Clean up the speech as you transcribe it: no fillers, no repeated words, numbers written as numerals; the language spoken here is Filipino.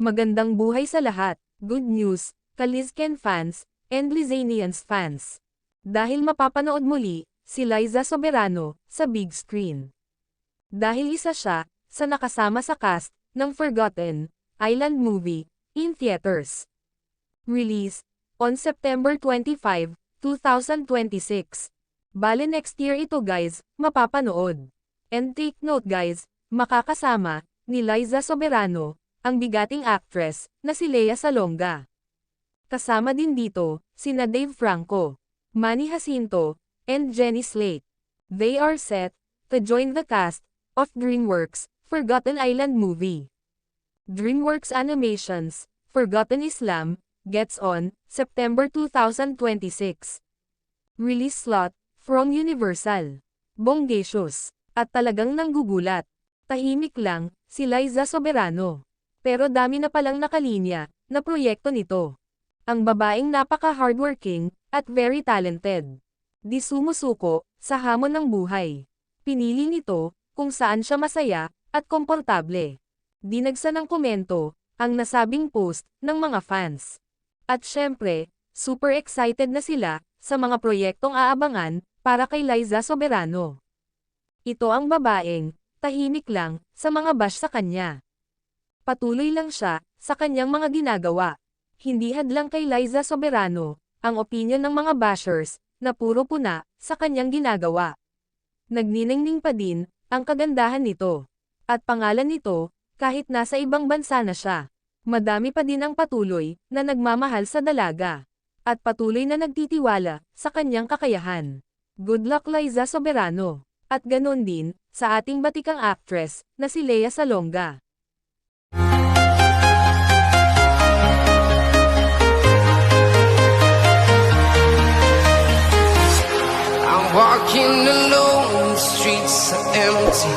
Magandang buhay sa lahat. Good news, Kalizken fans, and Lizanians fans. Dahil mapapanood muli, si Liza Soberano, sa big screen. Dahil isa siya, sa nakasama sa cast, ng Forgotten Island movie, in theaters. Release, on September 25, 2026. Bale next year ito guys, mapapanood. And take note guys, makakasama, ni Liza Soberano, ang bigating actress, na si Lea Salonga. Kasama din dito, sina Dave Franco, Manny Jacinto, and Jenny Slate. They are set, to join the cast, of DreamWorks, Forgotten Island movie. DreamWorks Animations, Forgotten Island, gets on, September 2026. Release slot, from Universal. Bonggacious, at talagang nanggugulat. Tahimik lang, si Liza Soberano. Pero dami na palang nakalinya, na proyekto nito. Ang babaeng napaka-hardworking, at very talented. Di sumusuko, sa hamon ng buhay. Pinili nito, kung saan siya masaya, at komportable. Dinagsa ng komento, ang nasabing post, ng mga fans. At syempre, super excited na sila, sa mga proyektong aabangan, para kay Liza Soberano. Ito ang babaeng, tahimik lang, sa mga bash sa kanya. Patuloy lang siya, sa kanyang mga ginagawa. Hindi hadlang kay Liza Soberano, ang opinyon ng mga bashers, na puro puna, sa kanyang ginagawa. Nagniningning pa din, ang kagandahan nito. At pangalan nito, kahit nasa ibang bansa na siya. Madami pa din ang patuloy, na nagmamahal sa dalaga. At patuloy na nagtitiwala, sa kanyang kakayahan. Good luck Liza Soberano. At ganon din, sa ating batikang actress, na si Lea Salonga. Walking alone, the streets are empty.